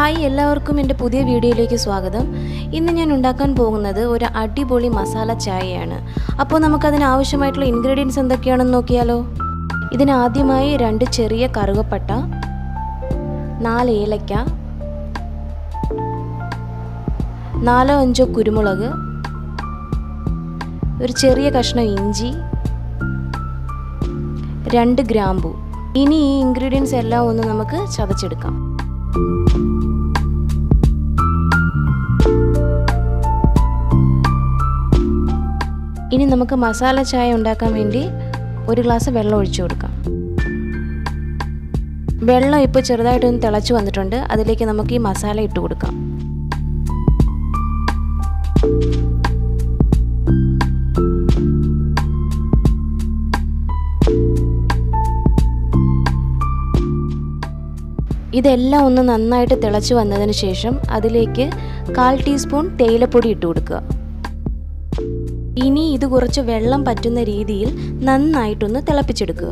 Hi എല്ലാവർക്കും എൻ്റെ പുതിയ വീഡിയോയിലേക്ക് സ്വാഗതം. ഇന്ന് ഞാൻ ഉണ്ടാക്കാൻ പോകുന്നത് ഒരു അടിപൊളി മസാല ചായയാണ്. അപ്പോൾ നമുക്കതിന് ആവശ്യമായിട്ടുള്ള ഇൻഗ്രീഡിയൻസ് എന്തൊക്കെയാണെന്ന് നോക്കിയാലോ. ഇതിനാദ്യമായി 2 ചെറിയ കറുകപ്പട്ട, 4 ഏലക്ക, 4-5 കുരുമുളക്, ഒരു ചെറിയ കഷ്ണം ഇഞ്ചി, 2 ഗ്രാമ്പൂ. ഇനി ഈ ഇൻഗ്രീഡിയൻസ് എല്ലാം ഒന്ന് നമുക്ക് ചതച്ചെടുക്കാം. ഇനി നമുക്ക് മസാല ചായ ഉണ്ടാക്കാൻ വേണ്ടി 1 ഗ്ലാസ് വെള്ളം ഒഴിച്ചു കൊടുക്കാം. വെള്ളം ഇപ്പോൾ ചെറുതായിട്ടൊന്ന് തിളച്ച് വന്നിട്ടുണ്ട്. അതിലേക്ക് നമുക്ക് ഈ മസാല ഇട്ട് കൊടുക്കാം. ഇതെല്ലാം ഒന്ന് നന്നായിട്ട് തിളച്ച് വന്നതിന് ശേഷം അതിലേക്ക് 1/4 ടീസ്പൂൺ തേയിലപ്പൊടി ഇട്ട് കൊടുക്കുക. ഇനി ഇത് കുറച്ച് വെള്ളം പറ്റുന്ന രീതിയിൽ നന്നായിട്ടൊന്ന് തിളപ്പിച്ചെടുക്കുക.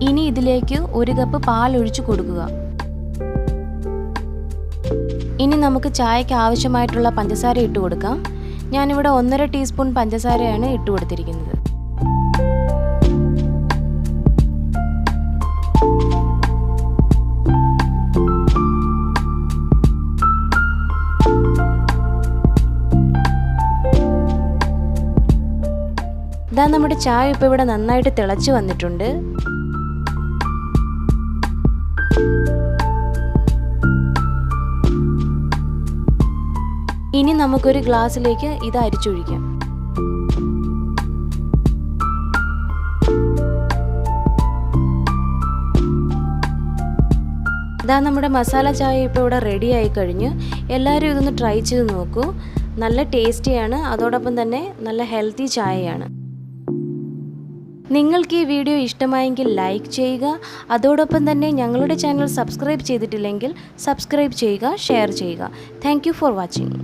ഇനി ഇതിലേക്ക് 1 കപ്പ് പാൽ ഒഴിച്ചു കൊടുക്കുക. ഇനി നമുക്ക് ചായക്ക് ആവശ്യമായിട്ടുള്ള പഞ്ചസാര ഇട്ട് കൊടുക്കാം. ഞാനിവിടെ 1.5 ടീസ്പൂൺ പഞ്ചസാരയാണ് ഇട്ട് കൊടുത്തിരിക്കുന്നത്. ഇതാ നമ്മുടെ ചായ ഇപ്പോൾ ഇവിടെ നന്നായിട്ട് തിളച്ച് വന്നിട്ടുണ്ട്. ഇനി നമുക്കൊരു ഗ്ലാസ്സിലേക്ക് ഇത് അരിച്ചൊഴിക്കാം. ഇതാ നമ്മുടെ മസാല ചായ ഇപ്പോൾ ഇവിടെ റെഡി ആയി കഴിഞ്ഞു. എല്ലാവരും ഇതൊന്ന് ട്രൈ ചെയ്ത് നോക്കൂ. നല്ല ടേസ്റ്റിയാണ്, അതോടൊപ്പം തന്നെ നല്ല ഹെൽത്തി ചായയാണ്. നിങ്ങൾക്ക് ഈ വീഡിയോ ഇഷ്ടമായെങ്കിൽ ലൈക്ക് ചെയ്യുക. അതോടൊപ്പം തന്നെ ഞങ്ങളുടെ ചാനൽ സബ്സ്ക്രൈബ് ചെയ്തിട്ടില്ലെങ്കിൽ സബ്സ്ക്രൈബ് ചെയ്യുക, ഷെയർ ചെയ്യുക. Thank you for watching.